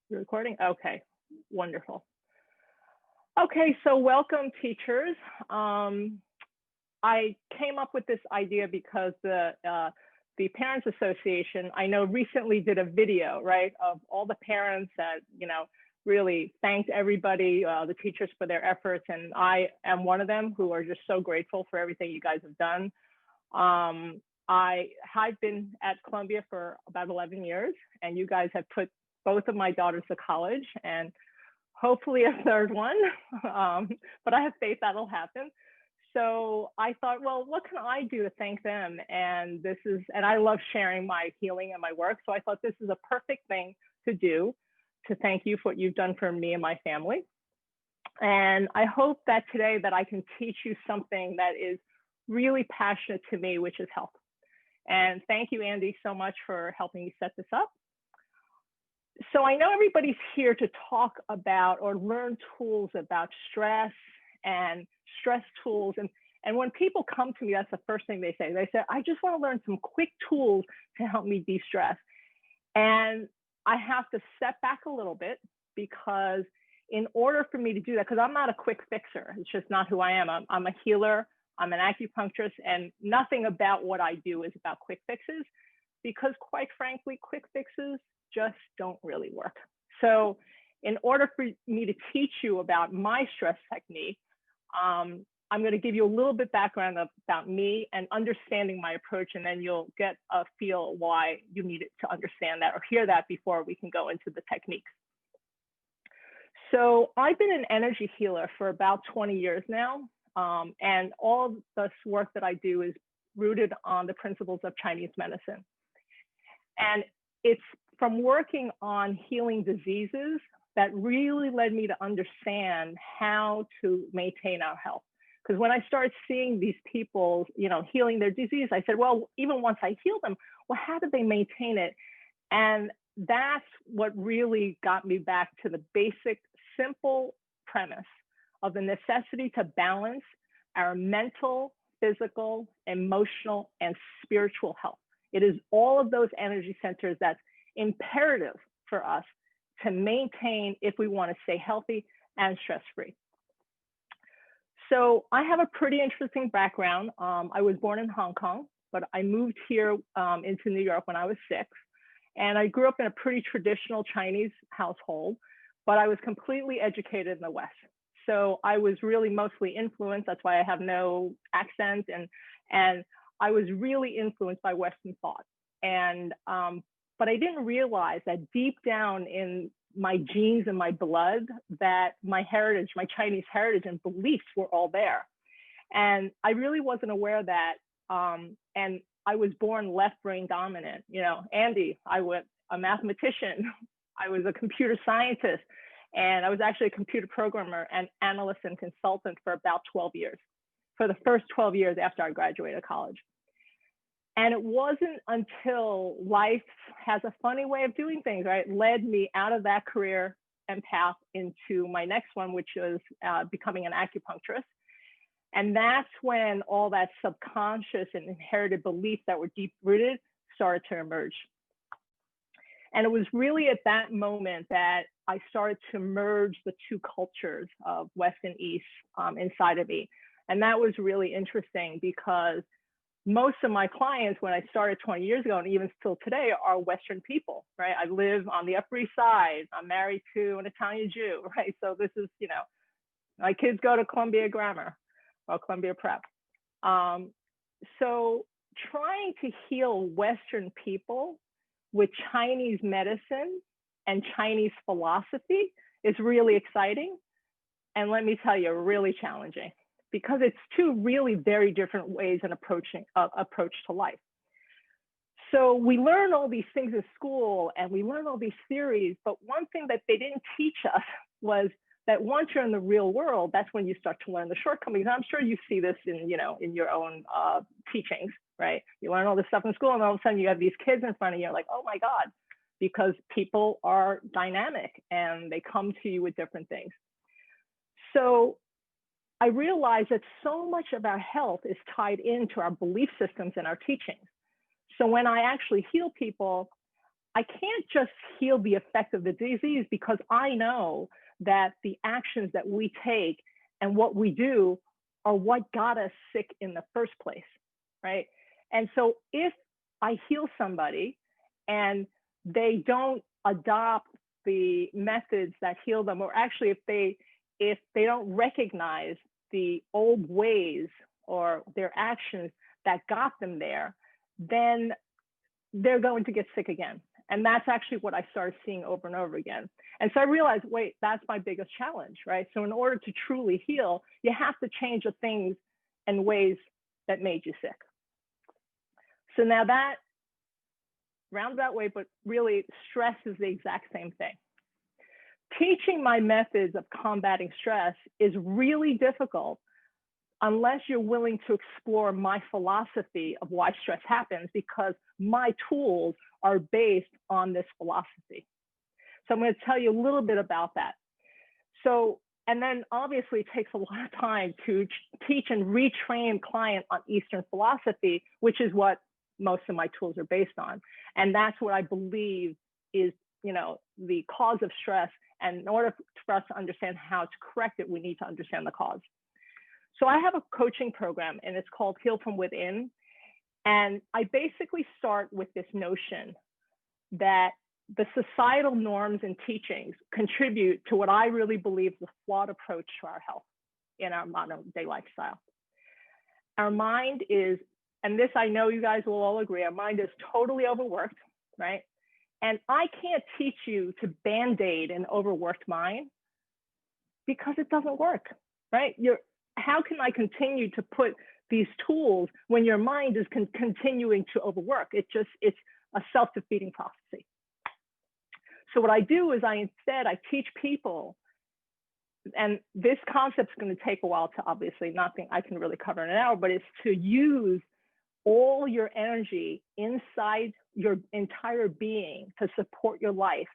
You're recording? Okay, wonderful. Okay, so welcome teachers. I came up with this idea because the Parents Association, I know recently did a video, right, of all the parents that, really thanked everybody, the teachers for their efforts. And I am one of them who are just so grateful for everything you guys have done. I have been at Columbia for about 11 years, and you guys have put both of my daughters to college and hopefully a third one, but I have faith that'll happen. So I thought, well, what can I do to thank them? And I love sharing my healing and my work. So I thought this is a perfect thing to do, to thank you for what you've done for me and my family. And I hope that today that I can teach you something that is really passionate to me, which is health. And thank you, Andy, so much for helping me set this up. So I know everybody's here to talk about or learn tools about stress and stress tools. And when people come to me, that's the first thing they say. They say, I just want to learn some quick tools to help me de-stress. And I have to step back a little bit, because in order for me to do that, because I'm not a quick fixer, it's just not who I am. I'm a healer, I'm an acupuncturist, and nothing about what I do is about quick fixes, because quite frankly, quick fixes just don't really work. So in order for me to teach you about my stress technique, I'm going to give you a little bit background about me and understanding my approach, and then you'll get a feel why you need to understand that or hear that before we can go into the techniques. So I've been an energy healer for about 20 years now, and all this work that I do is rooted on the principles of Chinese medicine. And it's from working on healing diseases that really led me to understand how to maintain our health. Because when I started seeing these people, healing their disease, I said, well, even once I heal them, well, how did they maintain it? And that's what really got me back to the basic, simple premise of the necessity to balance our mental, physical, emotional, and spiritual health. It is all of those energy centers that's imperative for us to maintain if we want to stay healthy and stress-free. So I have a pretty interesting background. I was born in Hong Kong, but I moved here into New York when I was 6. And I grew up in a pretty traditional Chinese household, but I was completely educated in the West. So I was really mostly influenced. That's why I have no accent. And I was really influenced by Western thought. And but I didn't realize that deep down in my genes and my blood, that my heritage, my Chinese heritage and beliefs were all there. And I really wasn't aware of that. And I was born left brain dominant. Andy, I was a mathematician. I was a computer scientist. And I was actually a computer programmer and analyst and consultant for about 12 years, for the first 12 years after I graduated college. And it wasn't until life has a funny way of doing things, right, led me out of that career and path into my next one, which was becoming an acupuncturist. And that's when all that subconscious and inherited beliefs that were deep rooted started to emerge. And it was really at that moment that I started to merge the two cultures of West and East inside of me. And that was really interesting, because most of my clients, when I started 20 years ago, and even still today, are Western people, right? I live on the Upper East Side. I'm married to an Italian Jew, right? So this is, my kids go to Columbia Grammar or Columbia Prep. So trying to heal Western people with Chinese medicine and Chinese philosophy is really exciting. And let me tell you, really challenging, because it's two really very different ways in approach to life. So we learn all these things in school and we learn all these theories, but one thing that they didn't teach us was that once you're in the real world, that's when you start to learn the shortcomings. I'm sure you see this in your own teachings, right? You learn all this stuff in school, and all of a sudden you have these kids in front of you, like, oh my God, because people are dynamic and they come to you with different things. So I realized that so much of our health is tied into our belief systems and our teachings. So when I actually heal people, I can't just heal the effect of the disease, because I know that the actions that we take and what we do are what got us sick in the first place, right? And so if I heal somebody and they don't adopt the methods that heal them, or actually if they don't recognize the old ways or their actions that got them there, then they're going to get sick again. And that's actually what I started seeing over and over again. And so I realized, wait, that's my biggest challenge, right? So in order to truly heal, you have to change the things and ways that made you sick. So now that roundabout way, but really stress is the exact same thing. Teaching my methods of combating stress is really difficult unless you're willing to explore my philosophy of why stress happens, because my tools are based on this philosophy. So I'm going to tell you a little bit about that. So, and then obviously it takes a lot of time to teach and retrain client on Eastern philosophy, which is what most of my tools are based on. And that's what I believe is, the cause of stress. And in order for us to understand how to correct it, we need to understand the cause. So I have a coaching program, and it's called Heal From Within. And I basically start with this notion that the societal norms and teachings contribute to what I really believe is a flawed approach to our health in our modern day lifestyle. Our mind is, and this I know you guys will all agree, our mind is totally overworked, right? And I can't teach you to band-aid an overworked mind because it doesn't work, right? How can I continue to put these tools when your mind is continuing to overwork? It's a self-defeating prophecy. So what I do is I teach people, and this concept is going to take a while to, obviously nothing I can really cover in an hour, but it's to use all your energy inside your entire being to support your life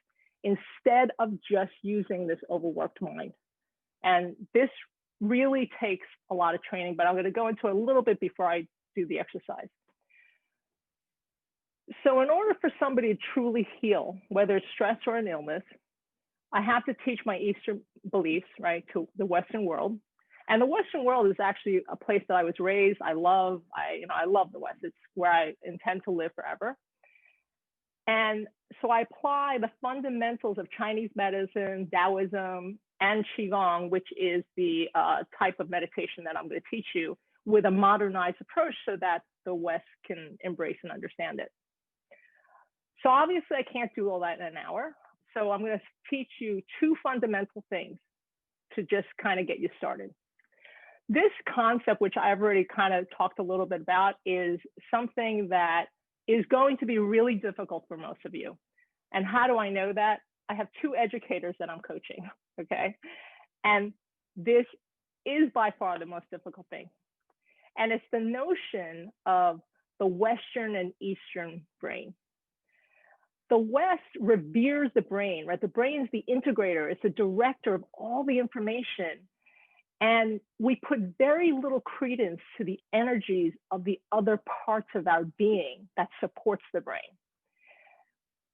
instead of just using this overworked mind. And this really takes a lot of training, but I'm going to go into a little bit before I do the exercise. So in order for somebody to truly heal, whether it's stress or an illness, I have to teach my Eastern beliefs, right, to the Western world. And the Western world is actually a place that I was raised. I love the West. It's where I intend to live forever. And so I apply the fundamentals of Chinese medicine, Taoism, and Qi Gong, which is the type of meditation that I'm going to teach you, with a modernized approach so that the West can embrace and understand it. So obviously I can't do all that in an hour. So I'm going to teach you two fundamental things to just kind of get you started. This concept, which I've already kind of talked a little bit about, is something that is going to be really difficult for most of you. And how do I know that? I have two educators that I'm coaching, okay? And this is by far the most difficult thing. And it's the notion of the Western and Eastern brain. The West reveres the brain, right? The brain is the integrator. It's the director of all the information. And we put very little credence to the energies of the other parts of our being that supports the brain.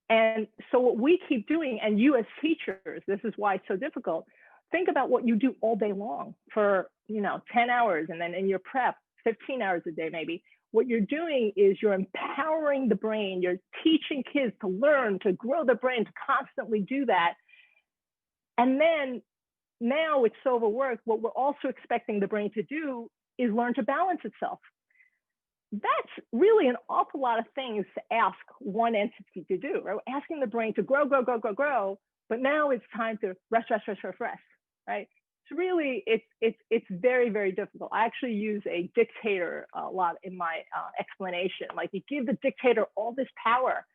And so what we keep doing, and you as teachers, this is why it's so difficult, think about what you do all day long for 10 hours, and then in your prep, 15 hours a day maybe. What you're doing is you're empowering the brain. You're teaching kids to learn, to grow the brain, to constantly do that. And then now it's so overworked, what we're also expecting the brain to do is learn to balance itself. That's really an awful lot of things to ask one entity to do, right? We're asking the brain to grow, but now it's time to rest, right? So really, it's very, very difficult. I actually use a dictator a lot in my explanation. Like, you give the dictator all this power,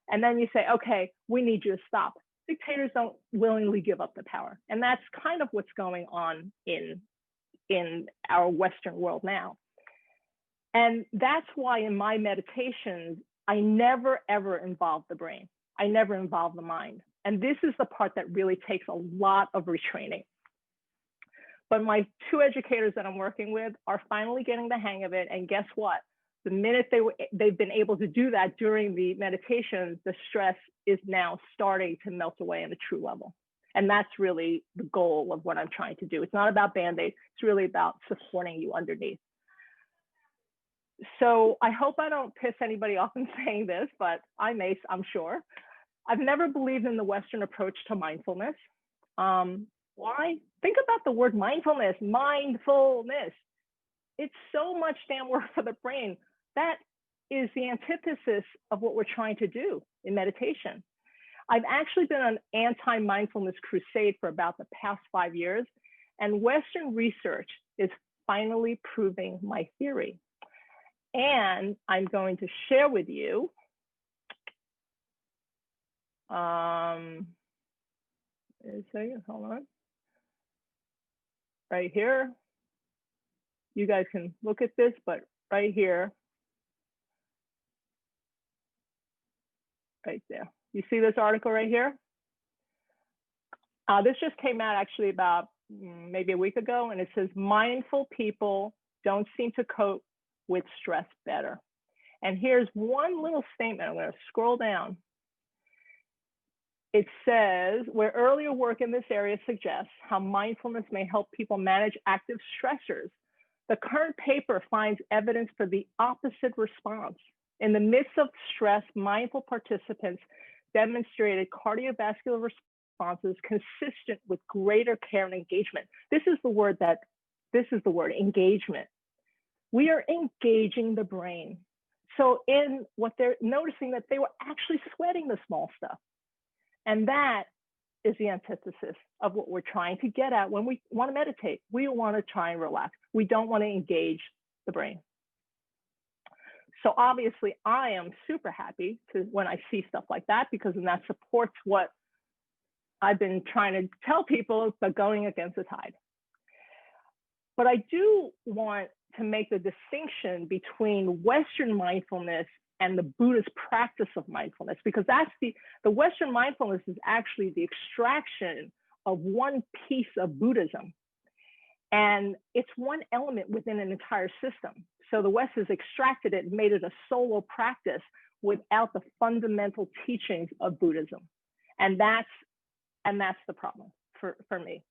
and then you say, okay, we need you to stop. Dictators don't willingly give up the power. And that's kind of what's going on in our Western world now. And that's why in my meditations, I never, ever involve the brain. I never involve the mind. And this is the part that really takes a lot of retraining. But my two educators that I'm working with are finally getting the hang of it. And guess what? The minute they've been able to do that during the meditation, the stress is now starting to melt away on a true level. And that's really the goal of what I'm trying to do. It's not about Band-Aid, it's really about supporting you underneath. So I hope I don't piss anybody off in saying this, but I may, I'm sure. I've never believed in the Western approach to mindfulness. Why? Think about the word mindfulness, mindfulness. It's so much damn work for the brain. That is the antithesis of what we're trying to do in meditation. I've actually been on an anti-mindfulness crusade for about the past 5 years, and Western research is finally proving my theory. And I'm going to share with you a second, hold on. Right here, you guys can look at this, but right here, right there. You see this article right here? This just came out actually about maybe a week ago, and it says mindful people don't seem to cope with stress better. And here's one little statement. I'm going to scroll down. It says, where earlier work in this area suggests how mindfulness may help people manage active stressors, the current paper finds evidence for the opposite response. In the midst of stress, mindful participants demonstrated cardiovascular responses consistent with greater care and engagement. This is the word, engagement. We are engaging the brain. So in what they're noticing that they were actually sweating the small stuff. And that is the antithesis of what we're trying to get at when we want to meditate. We want to try and relax. We don't want to engage the brain. So obviously I am super happy when I see stuff like that, because then that supports what I've been trying to tell people, but going against the tide. But I do want to make the distinction between Western mindfulness and the Buddhist practice of mindfulness, because that's the Western mindfulness is actually the extraction of one piece of Buddhism. And it's one element within an entire system. So the West has extracted it and made it a solo practice without the fundamental teachings of Buddhism. And that's the problem for me,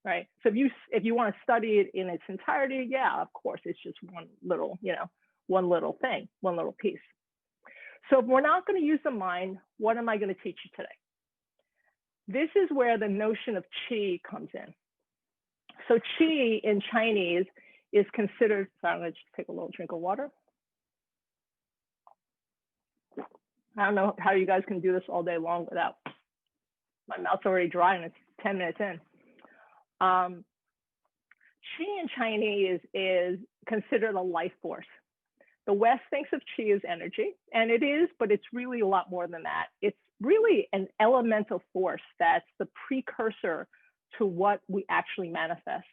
right? So if you want to study it in its entirety, yeah, of course, it's just one little thing, one little piece. So if we're not going to use the mind, what am I going to teach you today? This is where the notion of Qi comes in. So Qi in Chinese is considered, sorry, I'm going to just take a little drink of water. I don't know how you guys can do this all day long without, my mouth's already dry and it's 10 minutes in. Qi in Chinese is considered a life force. The West thinks of Qi as energy, and it is, but it's really a lot more than that. It's really an elemental force that's the precursor to what we actually manifest.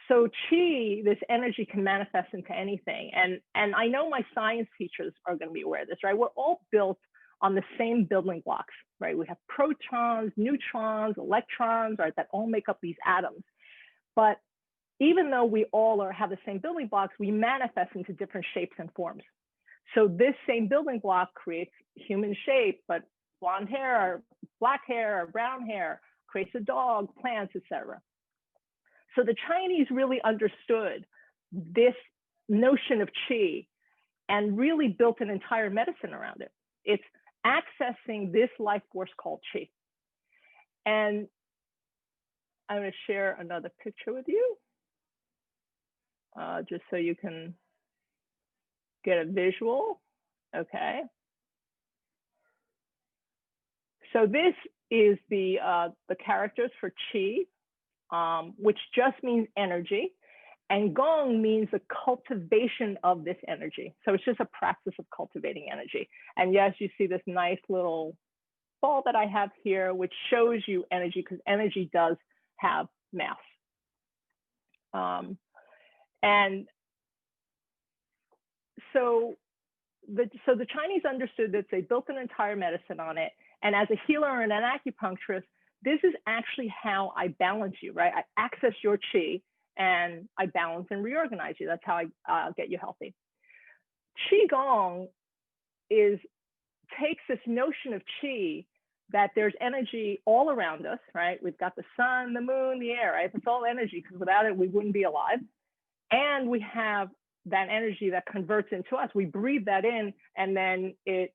So Qi, this energy, can manifest into anything. And I know my science teachers are going to be aware of this, right? We're all built on the same building blocks, right? We have protons, neutrons, electrons, right, that all make up these atoms. But even though we all have the same building blocks, we manifest into different shapes and forms. So this same building block creates human shape, but blonde hair, or black hair, or brown hair, creates a dog, plants, etc. So the Chinese really understood this notion of Qi and really built an entire medicine around it. It's accessing this life force called Qi. And I'm going to share another picture with you, just so you can get a visual. Okay. So this is the characters for Qi, which just means energy. And Gong means the cultivation of this energy. So it's just a practice of cultivating energy. And yes, you see this nice little ball that I have here, which shows you energy, because energy does have mass. And so the Chinese understood that they built an entire medicine on it. And as a healer and an acupuncturist, this is actually how I balance you, right? I access your Qi and I balance and reorganize you. That's how I get you healthy. Qi Gong takes this notion of Qi, that there's energy all around us, right? We've got the sun, the moon, the air, right? It's all energy, because without it, we wouldn't be alive. And we have that energy that converts into us. We breathe that in, and then it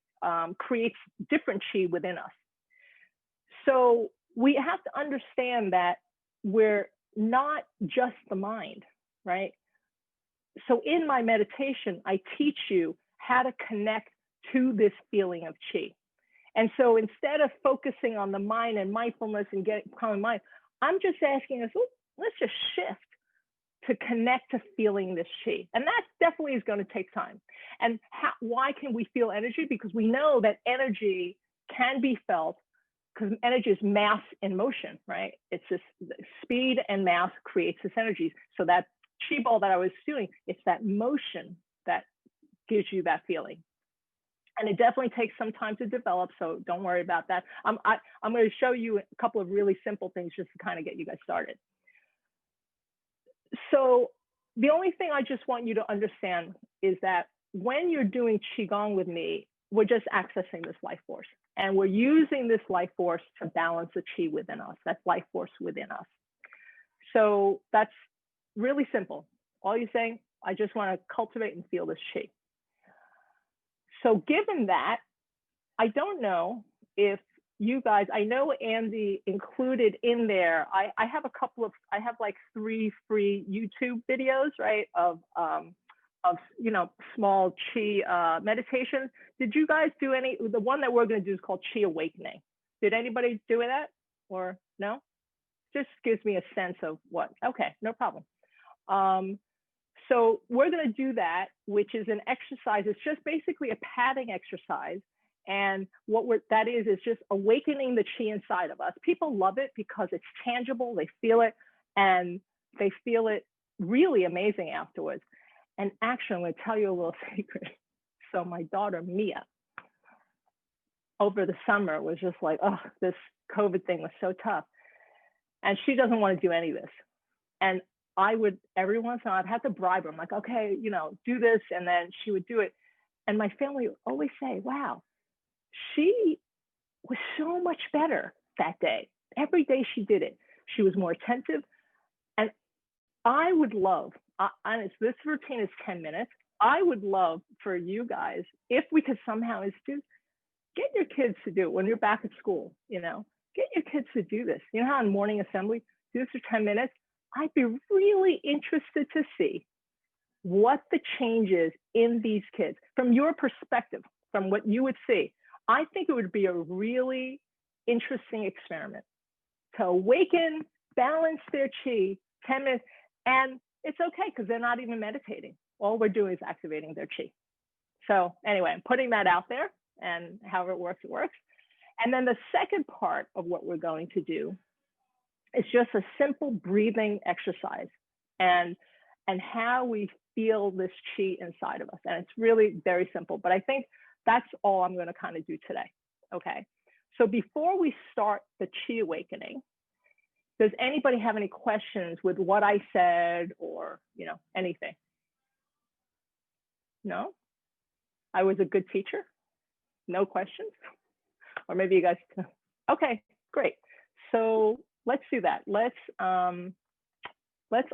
creates different Qi within us. So we have to understand that we're not just the mind, right? So in my meditation, I teach you how to connect to this feeling of Qi. And so instead of focusing on the mind and mindfulness and getting calm mind, I'm just asking us, let's just shift to connect to feeling this Qi. And that definitely is going to take time. And why can we feel energy? Because we know that energy can be felt, because energy is mass in motion, right? It's this speed and mass creates this energy. So that Qi ball that I was doing, it's that motion that gives you that feeling. And it definitely takes some time to develop, so don't worry about that. I'm going to show you a couple of really simple things just to kind of get you guys started. So the only thing I just want you to understand is that when you're doing Qigong with me, we're just accessing this life force. And we're using this life force to balance the Qi within us, that life force within us. So that's really simple. All you're saying, I just want to cultivate and feel this Qi. So given that, I don't know if you guys, I know Andy included in there, I have a couple of, I have like 3 free YouTube videos, right, of you know, small Qi meditations. Did you guys do any? The one that we're going to do is called Qi Awakening. Did anybody do that or no? Just gives me a sense of what, okay, no problem. So we're going to do that, which is an exercise. It's just basically a padding exercise. And what that is just awakening the Qi inside of us. People love it because it's tangible. They feel it, and they feel it really amazing afterwards. And actually, I'm going to tell you a little secret. So my daughter, Mia, over the summer was just like, oh, this COVID thing was so tough. And she doesn't want to do any of this. And I would, every once in a while, I'd have to bribe her. I'm like, okay, you know, do this. And then she would do it. And my family would always say, wow, she was so much better that day. Every day she did it. She was more attentive. And I would love, this routine is 10 minutes. I would love for you guys, if we could somehow get your kids to do it when you're back at school, you know, get your kids to do this. You know how in morning assembly, do this for 10 minutes? I'd be really interested to see what the change is in these kids from your perspective, from what you would see. I think it would be a really interesting experiment to awaken, balance their Qi, 10 minutes, and it's okay because they're not even meditating. All we're doing is activating their Qi. So anyway, I'm putting that out there, and however it works, it works. And then the second part of what we're going to do is just a simple breathing exercise and how we feel this Qi inside of us. And it's really very simple, but I think that's all I'm going to kind of do today. Okay. So before we start the Qi awakening, does anybody have any questions with what I said or, you know, anything? No? I was a good teacher? No questions? Or maybe you guys, okay, great. So let's do that. Let's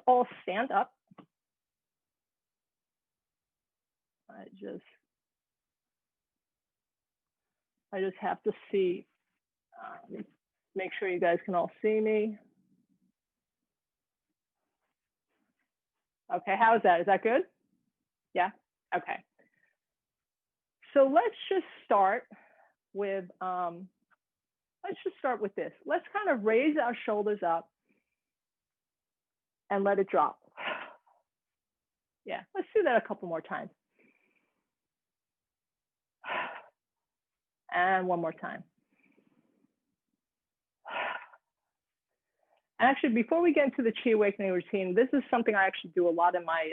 all stand up. I just have to see, make sure you guys can all see me. Okay, how is that? Is that good? Yeah, okay. So let's just start with, this. Let's kind of raise our shoulders up and let it drop. Yeah, let's do that a couple more times. And one more time. Actually, before we get into the Qi awakening routine, this is something I actually do a lot in my,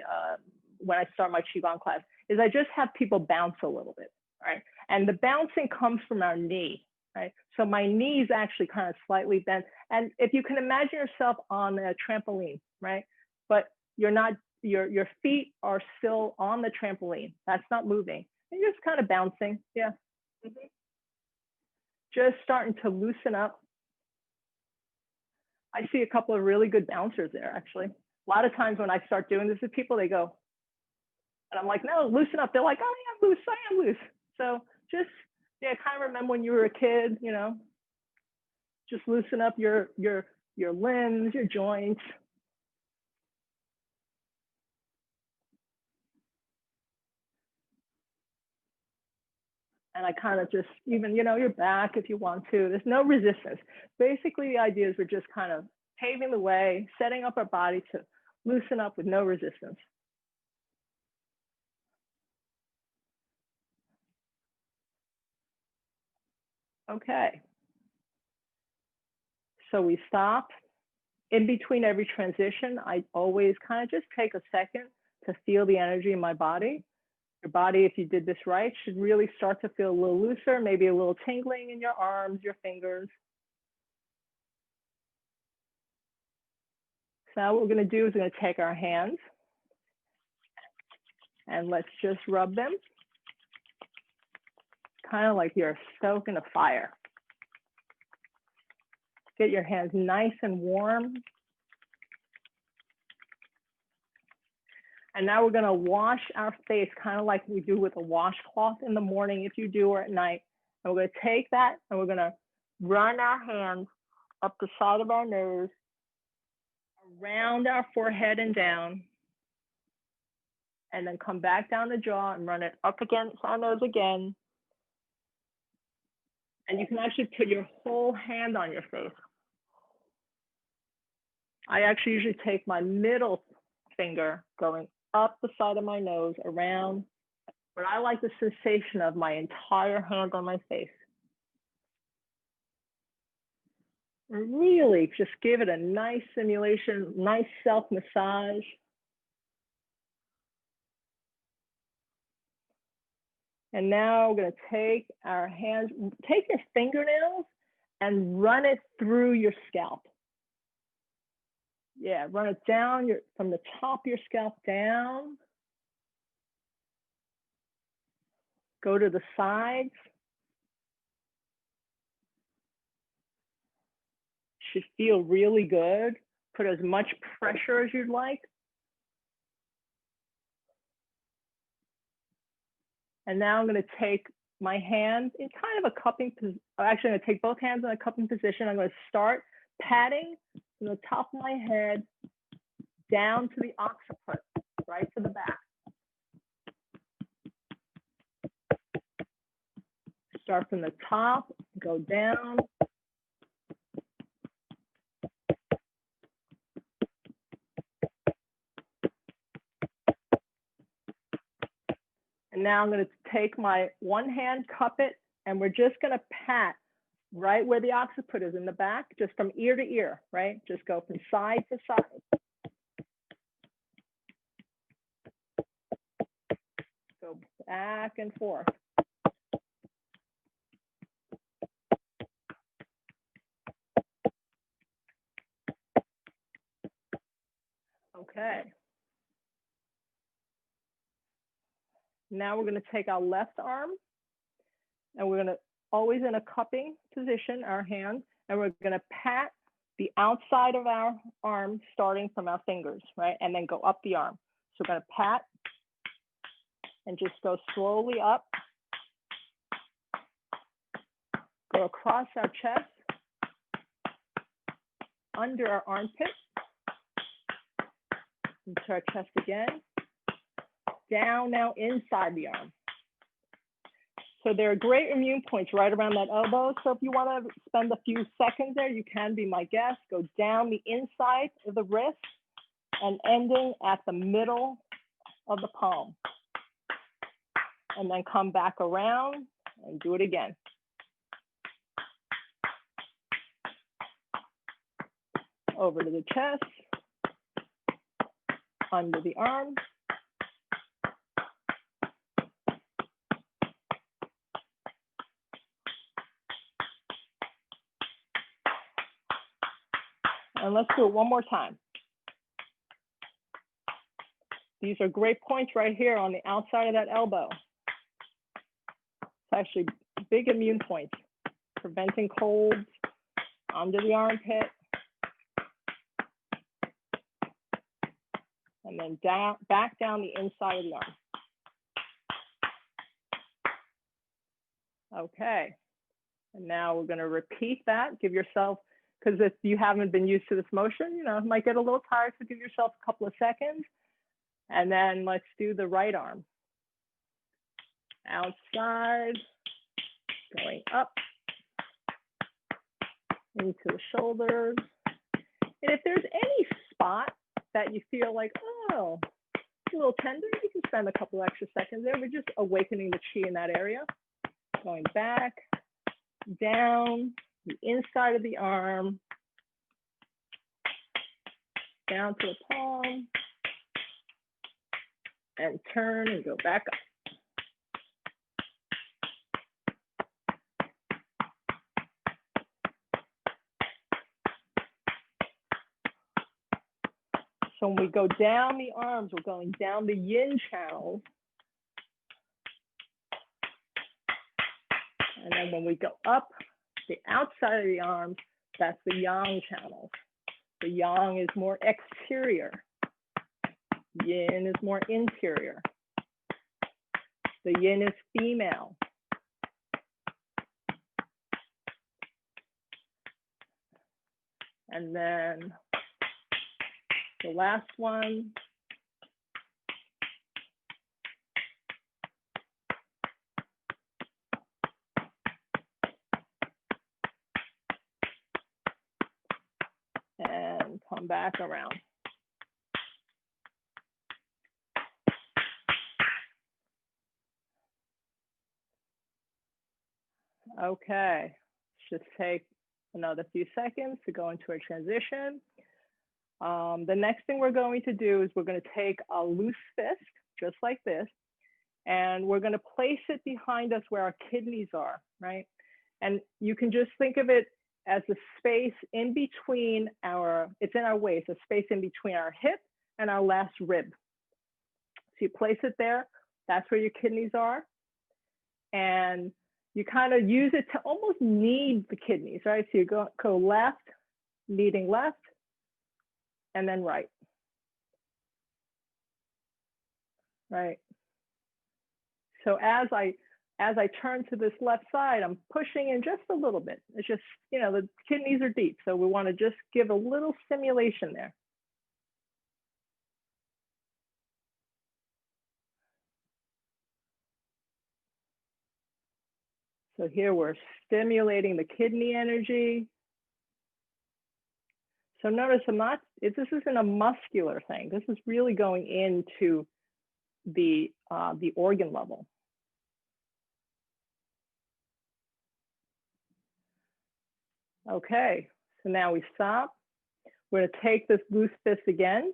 when I start my Qigong class, is I just have people bounce a little bit, right? And the bouncing comes from our knee, right? So my knee is actually kind of slightly bent. And if you can imagine yourself on a trampoline, right? But you're not your feet are still on the trampoline. That's not moving. And you're just kind of bouncing. Yeah. Mm-hmm. Just starting to loosen up. I see a couple of really good bouncers there, actually. A lot of times when I start doing this with people, they go, and I'm like, no, loosen up. They're like, oh, yeah, I'm loose. I am loose. So just, yeah, kind of remember when you were a kid, you know, just loosen up your limbs, your joints. And I kind of just, even, you know, your back if you want to. There's no resistance. Basically, the idea is we're just kind of paving the way, setting up our body to loosen up with no resistance. Okay. So we stop. In between every transition, I always kind of just take a second to feel the energy in my body. Your body, if you did this right, should really start to feel a little looser, maybe a little tingling in your arms, your fingers. So now what we're going to do is we're going to take our hands and let's just rub them. Kind of like you're stoking a fire. Get your hands nice and warm. And now we're going to wash our face kind of like we do with a washcloth in the morning if you do, or at night. And we're going to take that and we're going to run our hands up the side of our nose, around our forehead and down, and then come back down the jaw and run it up against our nose again. And you can actually put your whole hand on your face. I actually usually take my middle finger going up the side of my nose, around, but I like the sensation of my entire hand on my face. Really just give it a nice simulation, nice self-massage. And now we're going to take our hands, take your fingernails and run it through your scalp. Yeah, run it down from the top of your scalp down. Go to the sides. Should feel really good. Put as much pressure as you'd like. And now I'm going to take my hands in kind of a cupping position. Actually, I'm going to take both hands in a cupping position. I'm going to start patting from the top of my head down to the occiput, right to the back. Start from the top, go down. And now I'm going to take my one hand, cup it, and we're just going to pat right where the occiput is in the back, just from ear to ear, right? Just go from side to side. Go back and forth. Okay. Now we're going to take our left arm and we're going to, always in a cupping position, our hands, and we're going to pat the outside of our arm starting from our fingers, right? And then go up the arm. So we're going to pat and just go slowly up, go across our chest, under our armpit, into our chest again, down now inside the arm. So there are great immune points right around that elbow. So if you want to spend a few seconds there, you can be my guest. Go down the inside of the wrist and ending at the middle of the palm. And then come back around and do it again. Over to the chest, under the arm. And let's do it one more time. These are great points right here on the outside of that elbow. It's actually big immune points, preventing colds, under the armpit, and then down, back down the inside of the arm. Okay, and now we're going to repeat that. Give yourself, because if you haven't been used to this motion, you know, it might get a little tired, so give yourself a couple of seconds. And then let's do the right arm. Outside, going up into the shoulders. And if there's any spot that you feel like, oh, it's a little tender, you can spend a couple extra seconds there. We're just awakening the chi in that area. Going back, down, the inside of the arm, down to the palm, and turn and go back up. So when we go down the arms, we're going down the yin channels. And then when we go up the outside of the arms, that's the yang channels. The yang is more exterior. Yin is more interior. The yin is female. And then the last one. And come back around. Okay, just take another few seconds to go into a transition. The next thing we're going to do is we're going to take a loose fist, just like this, and we're going to place it behind us where our kidneys are, right? And you can just think of it as a space in between it's in our waist, a space in between our hip and our last rib. So you place it there, that's where your kidneys are. And you kind of use it to almost knead the kidneys, right? So you go left, kneading left, and then right. Right. So as I turn to this left side, I'm pushing in just a little bit. It's just, you know, the kidneys are deep, so we want to just give a little stimulation there. So here we're stimulating the kidney energy. So notice this isn't a muscular thing. This is really going into the organ level. Okay, so now we stop. We're going to take this loose fist again,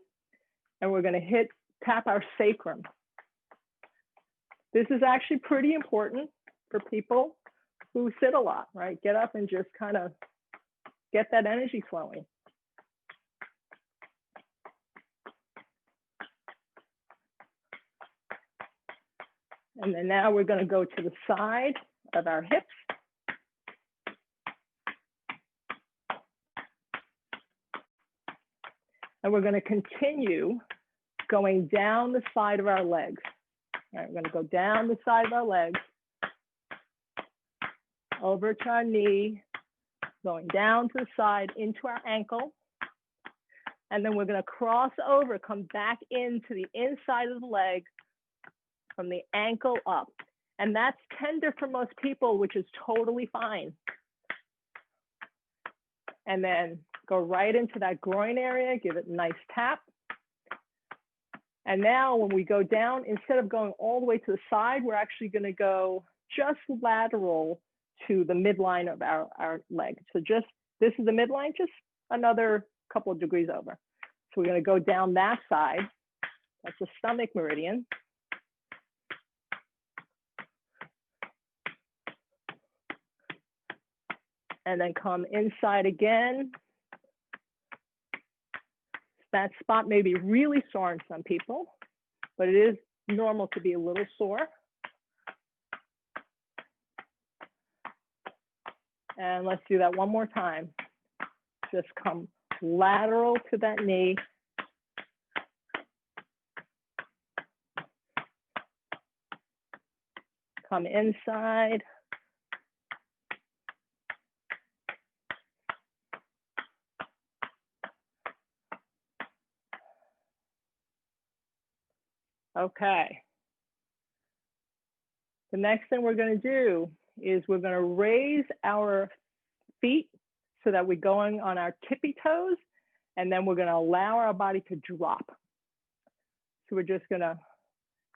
and we're going to tap our sacrum. This is actually pretty important for people who sit a lot, right? Get up and just kind of get that energy flowing. And then now we're going to go to the side of our hips. And we're going to continue going down the side of our legs. All right, we're going to go down the side of our legs, over to our knee, going down to the side into our ankle. And then we're going to cross over, come back into the inside of the leg from the ankle up. And that's tender for most people, which is totally fine. And then go right into that groin area, give it a nice tap. And now when we go down, instead of going all the way to the side, we're actually going to go just lateral to the midline of our leg. So just, this is the midline, just another couple of degrees over. So we're going to go down that side. That's the stomach meridian. And then come inside again. That spot may be really sore in some people. but it is normal to be a little sore. And let's do that one more time. Just come lateral to that knee. Come inside. Okay. The next thing we're going to do is we're going to raise our feet so that we're going on our tippy toes, and then we're going to allow our body to drop. So we're just going to,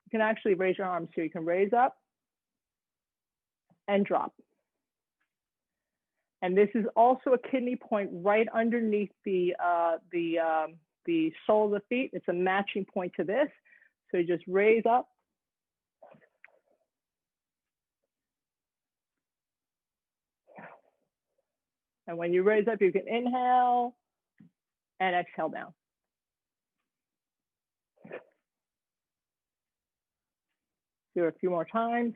you can actually raise your arms, so you can raise up and drop. And this is also a kidney point right underneath the sole of the feet. It's a matching point to this. So you just raise up. And when you raise up, you can inhale and exhale down. Do it a few more times.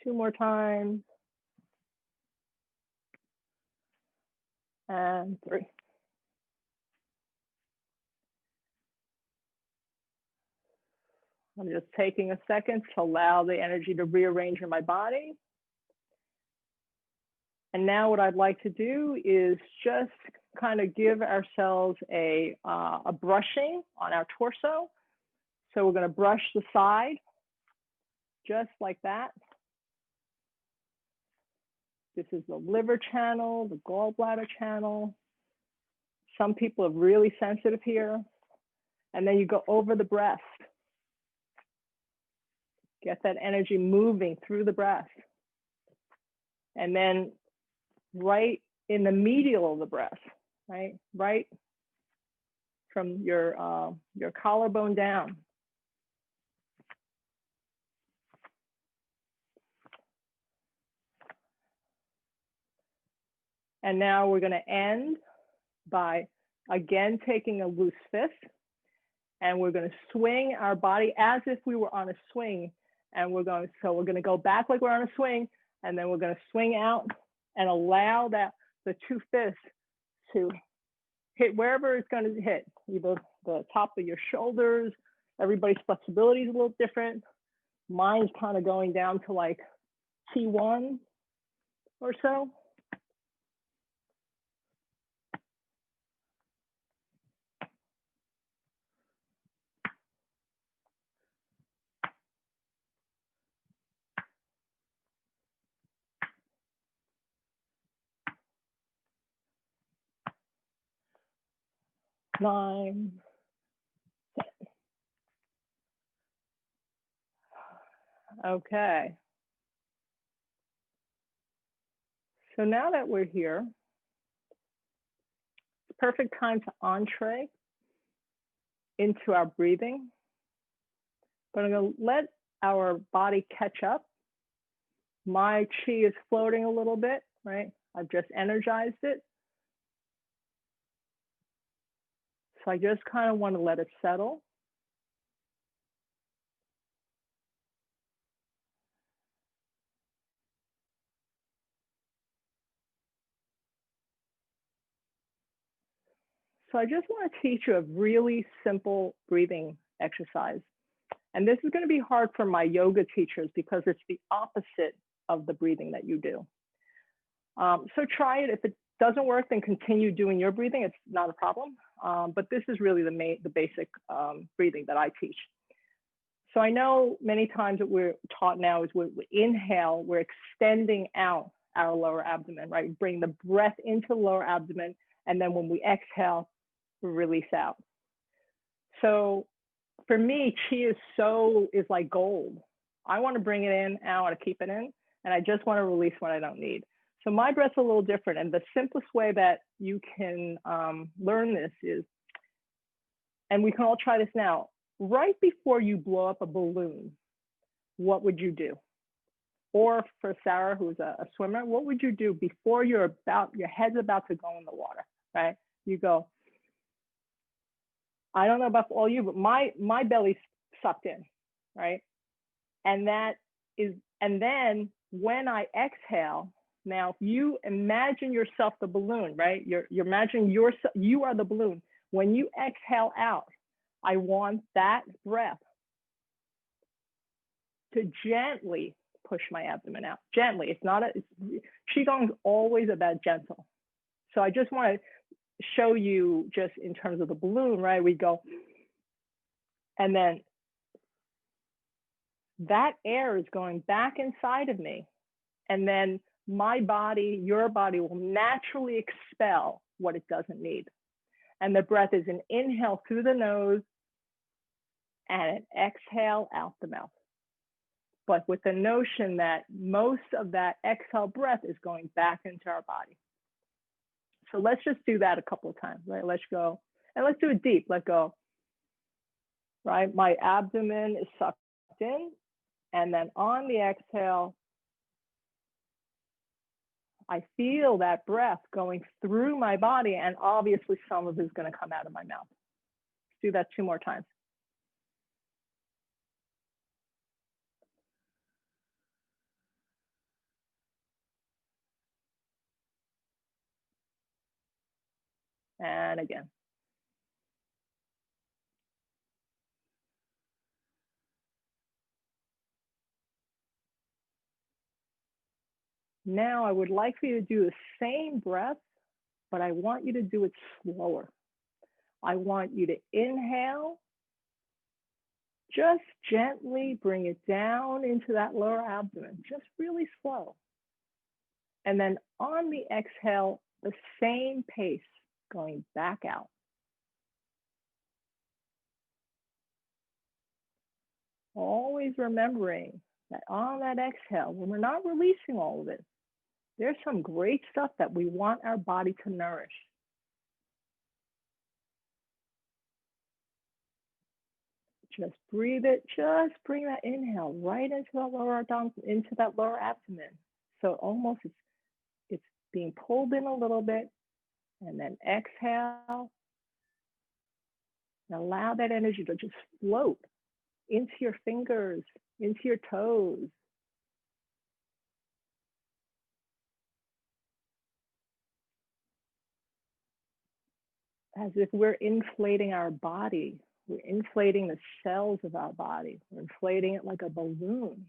Two more times. And three. I'm just taking a second to allow the energy to rearrange in my body. And now what I'd like to do is just kind of give ourselves a brushing on our torso. So we're going to brush the side, just like that. This is the liver channel, the gallbladder channel. Some people are really sensitive here. And then you go over the breast. Get that energy moving through the breast. And then right in the medial of the breast, right? Right from your collarbone down. And now we're going to end by, again, taking a loose fist. And we're going to swing our body as if we were on a swing. And we're going to go back like we're on a swing. And then we're going to swing out and allow the two fists to hit wherever it's going to hit, either the top of your shoulders. Everybody's flexibility is a little different. Mine's kind of going down to like T1 or so. Nine, 10. Okay. So now that we're here, it's a perfect time to entree into our breathing. But I'm going to let our body catch up. My chi is floating a little bit, right? I've just energized it. So I just kind of want to let it settle. So I just want to teach you a really simple breathing exercise. And this is going to be hard for my yoga teachers because it's the opposite of the breathing that you do. So try it. If it doesn't work, then continue doing your breathing. It's not a problem. But this is really the basic breathing that I teach. So I know many times what we're taught now is we inhale, we're extending out our lower abdomen, right? Bring the breath into the lower abdomen. And then when we exhale, we release out. So for me, Qi is like gold. I want to bring it in, I want to keep it in, and I just want to release what I don't need. So my breath's a little different. And the simplest way that you can learn this is, and we can all try this now, right before you blow up a balloon, what would you do? Or for Sarah, who's a swimmer, what would you do before your head's about to go in the water, right? You go, I don't know about all you, but my belly's sucked in, right? And then when I exhale, now if you imagine yourself the balloon, right? You're imagining you are the balloon. When you exhale out, I want that breath to gently push my abdomen out. Gently. It's not Qi Gong is always about gentle. So I just want to show you just in terms of the balloon, right? We go, and then that air is going back inside of me. And then my body, your body will naturally expel what it doesn't need. And the breath is an inhale through the nose and an exhale out the mouth. But with the notion that most of that exhale breath is going back into our body. So let's just do that a couple of times, right? Let's go, and let's do it deep. Let go, right? My abdomen is sucked in, and then on the exhale, I feel that breath going through my body, and obviously some of it is going to come out of my mouth. Let's do that 2 more times. And again. Now I would like for you to do the same breath, but I want you to do it slower. I want you to inhale, just gently bring it down into that lower abdomen, just really slow. And then on the exhale, the same pace, going back out. Always remembering that on that exhale, when we're not releasing all of it, there's some great stuff that we want our body to nourish. Just breathe it, just bring that inhale right into that lower abdomen. So almost it's being pulled in a little bit, and then exhale. And allow that energy to just float into your fingers, into your toes. As if we're inflating our body. We're inflating the cells of our body. We're inflating it like a balloon.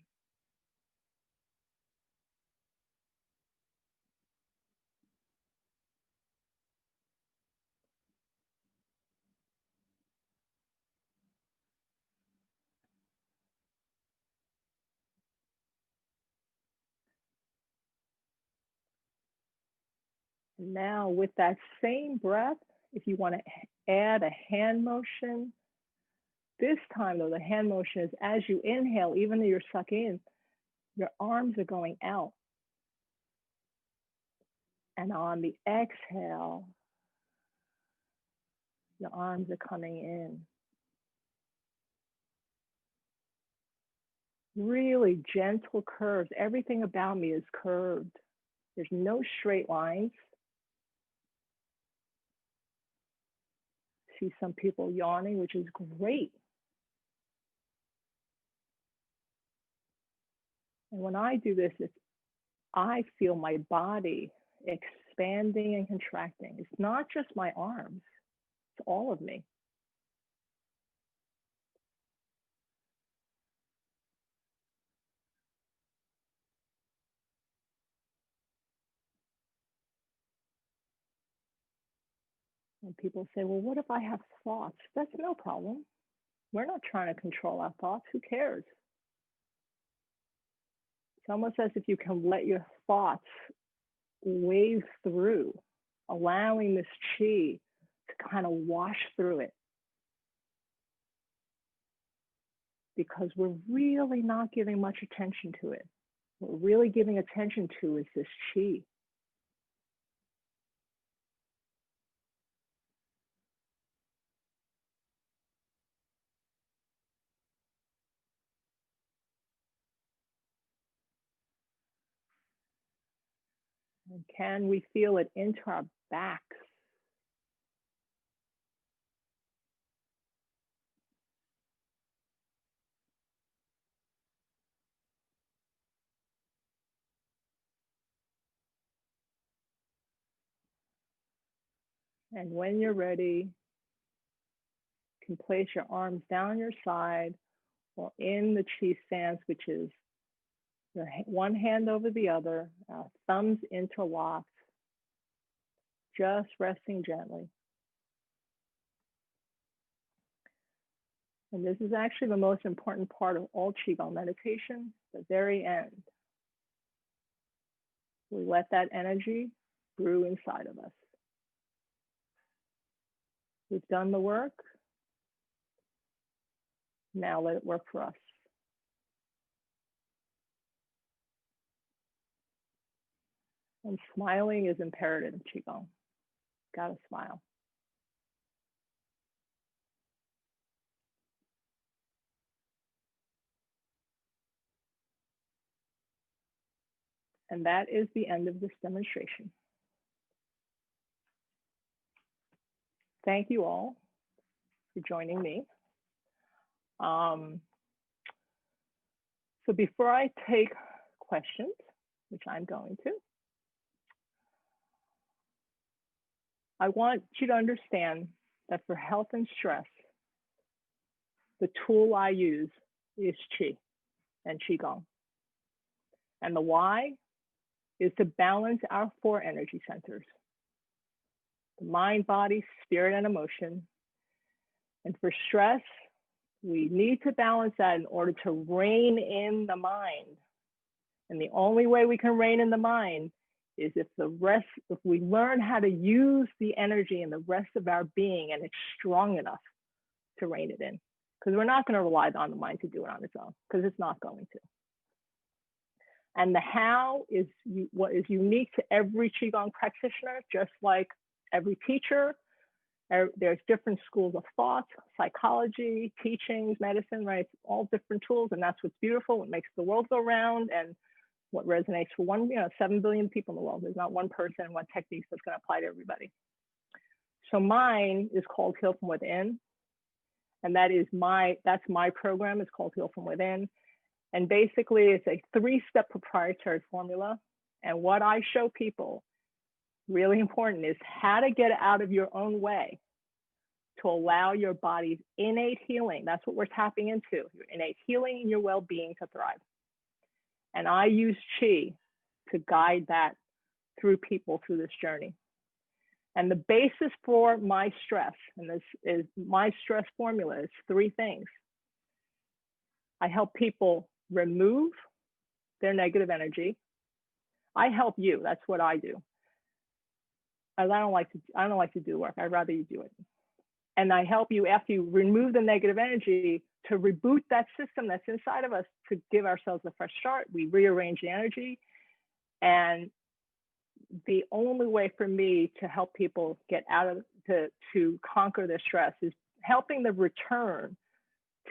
Now with that same breath, if you want to add a hand motion, this time though, the hand motion is as you inhale, even though you're sucking in, your arms are going out. And on the exhale, your arms are coming in. Really gentle curves. Everything about me is curved. There's no straight lines. See some people yawning, which is great. And when I do this, I feel my body expanding and contracting. It's not just my arms, it's all of me. And people say, well, what if I have thoughts? That's no problem. We're not trying to control our thoughts. Who cares? It's almost as if you can let your thoughts wave through, allowing this chi to kind of wash through it. Because we're really not giving much attention to it. What we're really giving attention to is this chi. And can we feel it into our backs? And when you're ready, you can place your arms down your side or in the Qi stance, which is your one hand over the other, thumbs interlocked, just resting gently. And this is actually the most important part of all Qi Gong meditation, the very end. We let that energy brew inside of us. We've done the work. Now let it work for us. And smiling is imperative in Qi Gong. Gotta smile. And that is the end of this demonstration. Thank you all for joining me. So before I take questions, which I'm going to, I want you to understand that for health and stress, the tool I use is Qi and Qi Gong. And the why is to balance our 4 energy centers: the mind, body, spirit, and emotion. And for stress, we need to balance that in order to rein in the mind. And the only way we can rein in the mind is if we learn how to use the energy in the rest of our being, and it's strong enough to rein it in. Because we're not going to rely on the mind to do it on its own, because it's not going to. And the how is what is unique to every Qigong practitioner, just like every teacher. There's different schools of thought, psychology, teachings, medicine, right? It's all different tools, and that's what's beautiful, what makes the world go round, and what resonates for 7 billion people in the world. There's not one person, one technique that's going to apply to everybody. So mine is called Heal from Within, and that's my program. It's called Heal from Within. And basically, it's a 3-step proprietary formula. And what I show people, really important, is how to get out of your own way to allow your body's innate healing. That's what we're tapping into, your innate healing and your well-being to thrive. And I use Qi to guide that through people through this journey. And the basis for my stress, and this is my stress formula, is 3 things. I help people remove their negative energy. I help you. That's what I do. I don't like to do work. I'd rather you do it. And I help you, after you remove the negative energy, to reboot that system that's inside of us, to give ourselves a fresh start. We rearrange the energy. And the only way for me to help people get out of, to conquer their stress, is helping them return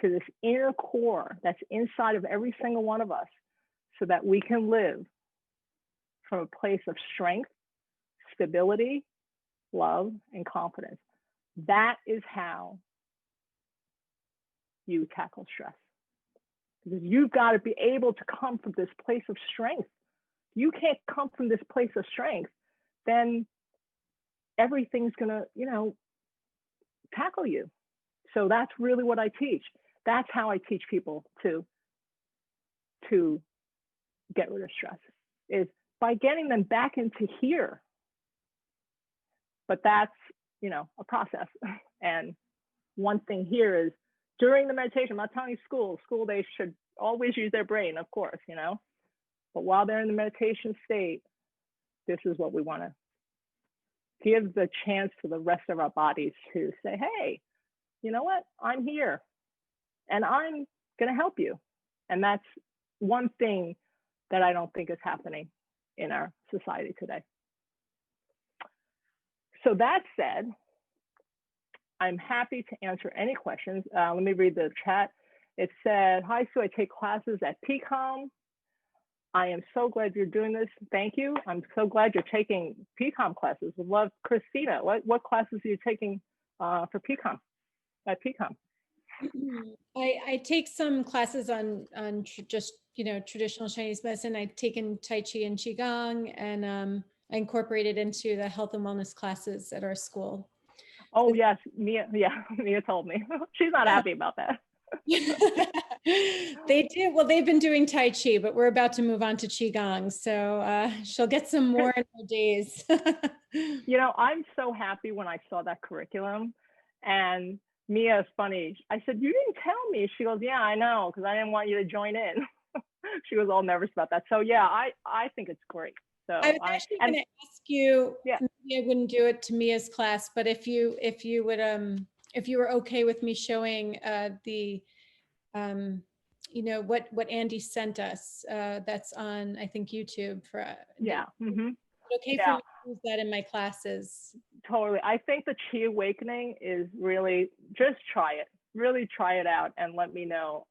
to this inner core that's inside of every single one of us, so that we can live from a place of strength, stability, love, and confidence. That is how you tackle stress. Because you've got to be able to come from this place of strength. You can't come from this place of strength, then everything's gonna, tackle you. So that's really what I teach. That's how I teach people to get rid of stress, is by getting them back into here. But that's, a process. And one thing here is, during the meditation, I'm not telling you school, they should always use their brain, of course, But while they're in the meditation state, this is what we want to give the chance to the rest of our bodies to say, hey, you know what? I'm here and I'm going to help you. And that's one thing that I don't think is happening in our society today. So that said, I'm happy to answer any questions. Let me read the chat. It said, hi, Sue, I take classes at PCOM. I am so glad you're doing this. Thank you. I'm so glad you're taking PCOM classes. Would love, Christina, what classes are you taking for PCOM, at PCOM? I take some classes on just, traditional Chinese medicine. I've taken Tai Chi and Qi Gong, and I incorporated into the health and wellness classes at our school. Oh yes, Mia. Yeah, Mia told me. She's not happy about that. They do. Well, they've been doing Tai Chi, but we're about to move on to Qi Gong. So she'll get some more in her days. You know, I'm so happy when I saw that curriculum. And Mia is funny. I said, you didn't tell me. She goes, yeah, I know, because I didn't want you to join in. She was all nervous about that. So yeah, I think it's great. So I was actually going to ask you, yeah. maybe I wouldn't do it to Mia's class, but if you were okay with me showing the you know, what Andy sent us, that's on, I think, YouTube for yeah. Mm-hmm. Okay yeah. for me to use that in my classes. Totally. I think the Qi Awakening is really, just try it. Really try it out and let me know,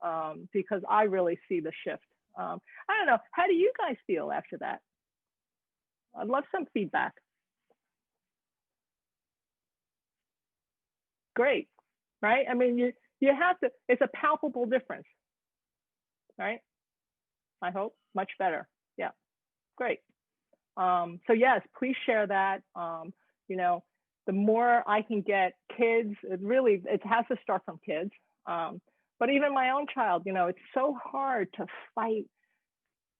because I really see the shift. I don't know. How do you guys feel after that? I'd love some feedback. Great, right? I mean, you have to, it's a palpable difference, right? I hope much better. Yeah, great. So yes, please share that. You know, the more I can get kids, it has to start from kids. But even my own child, you know, it's so hard to fight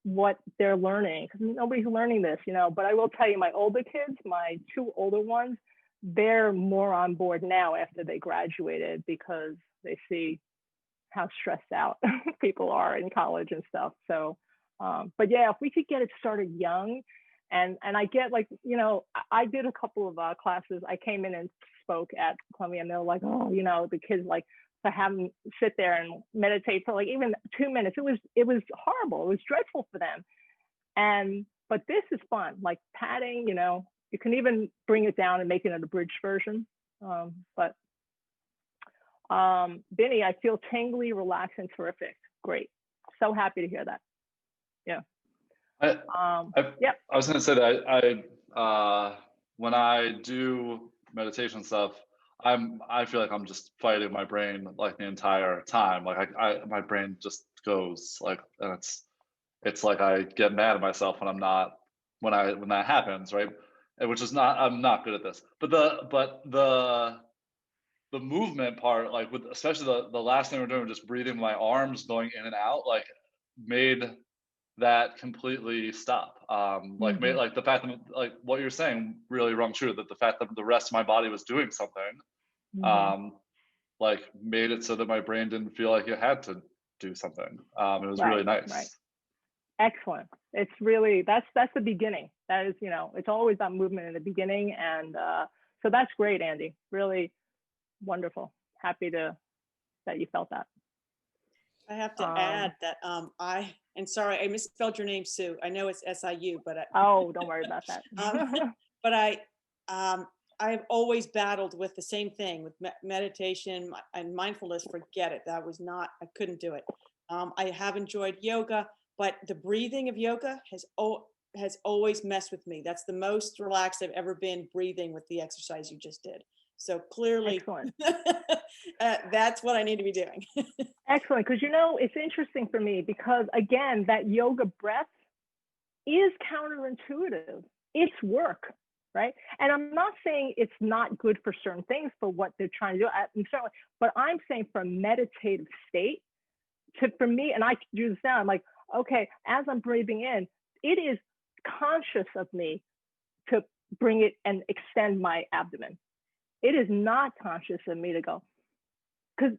what they're learning because nobody's learning this, you know. But I will tell you, my older kids, my two older ones, they're more on board now after they graduated because they see how stressed out people are in college and stuff. So, but yeah, if we could get it started young, and I get, like, you know, I did a couple of classes. I came in and spoke at Columbia, and they're like, oh, you know, the kids like to have them sit there and meditate for like even 2 minutes. It was horrible. It was dreadful for them. But this is fun, like padding, you know, you can even bring it down and make it an abridged version. But Binny, I feel tingly, relaxed, and terrific. Great. So happy to hear that. Yeah. I was going to say that I when I do meditation stuff, I feel like I'm just fighting my brain like the entire time. Like my brain just goes like, and it's like I get mad at myself when I'm not, when that happens, right? And which is not, I'm not good at this. But the movement part, like with especially the last thing we're doing, just breathing my arms going in and out, like made that completely stop. Like made, like the fact that, like what you're saying really rung true, that the fact that the rest of my body was doing something, like made it so that my brain didn't feel like it had to do something. It was really nice. Right. Excellent. It's really, that's the beginning. That is, you know, it's always that movement in the beginning. And so that's great, Andy. Really wonderful. Happy that you felt that. I have to add that and sorry, I misspelled your name, Sue. I know it's SIU, but oh, don't worry about that. But I've always battled with the same thing with meditation and mindfulness. Forget it. That was not, I couldn't do it. I have enjoyed yoga, but the breathing of yoga has always messed with me. That's the most relaxed I've ever been, breathing with the exercise you just did. So clearly, that's what I need to be doing. Excellent. Because, you know, it's interesting for me because, again, that yoga breath is counterintuitive. It's work, right? And I'm not saying it's not good for certain things for what they're trying to do, but I'm saying for a meditative state, for me, and I do this now, I'm like, okay, as I'm breathing in, it is conscious of me to bring it and extend my abdomen. It is not conscious of me to go, because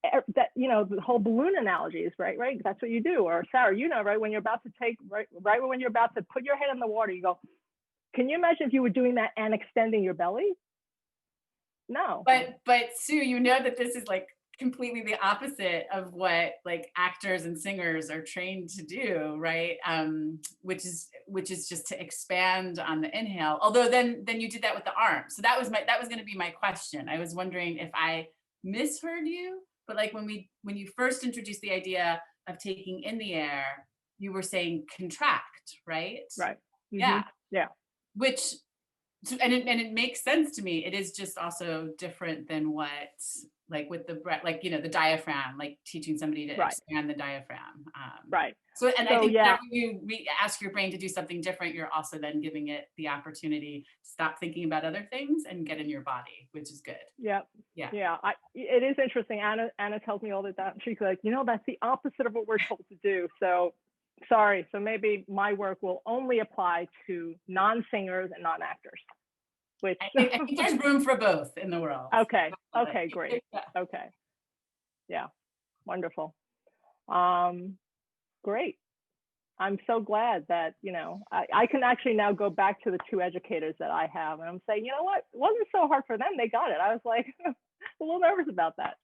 that, you know, the whole balloon analogy is right. That's what you do. Or Sarah, you know, right, when you're about to take, right when you're about to put your head in the water, you go, can you imagine if you were doing that and extending your belly? No. But Sue, you know that this is like completely the opposite of what like actors and singers are trained to do, right? Which is just to expand on the inhale. Although then you did that with the arms. So that was going to be my question. I was wondering if I misheard you, but like when you first introduced the idea of taking in the air, you were saying contract, right? Right. Mm-hmm. Yeah. Yeah. Which, and it makes sense to me. It is just also different than what, like with the breath, like, you know, the diaphragm, like teaching somebody to expand the diaphragm. Right. So, and I think yeah. whenever you ask your brain to do something different, you're also then giving it the opportunity to stop thinking about other things and get in your body, which is good. Yeah. Yeah. Yeah. It is interesting. Anna tells me all the time. She's like, you know, that's the opposite of what we're told to do. So sorry. So maybe my work will only apply to non-singers and non-actors. Which I think there's room for both in the world. Okay. Okay, great. Okay. Yeah. Wonderful. Great. I'm so glad that, you know, I can actually now go back to the 2 educators that I have, and I'm saying, you know what, it wasn't so hard for them. They got it. I was like a little nervous about that.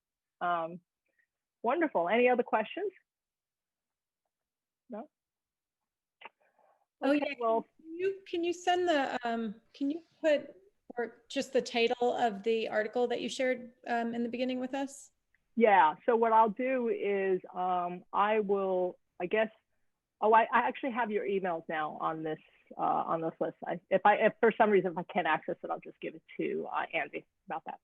Wonderful. Any other questions? No? Oh Okay, yeah. well, Can you send the can you put or just the title of the article that you shared in the beginning with us? yeah. So what I'll do is I will, I guess. Oh, I actually have your emails now on this list. If for some reason if I can't access it, I'll just give it to Andy about that.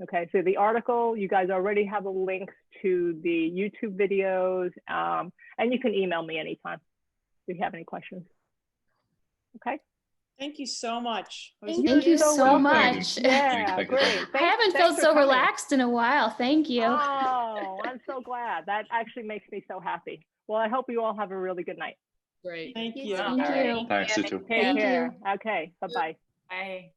Okay, so the article, you guys already have a link to the YouTube videos, and you can email me anytime if you have any questions. Okay. Thank you so much. Thank you so much. Yeah, great. I haven't felt so relaxed in a while. Thank you. Oh, I'm so glad. That actually makes me so happy. Well, I hope you all have a really good night. Great. Thank you. Thank you. Thanks, you too. Take care. Okay, bye-bye. Bye.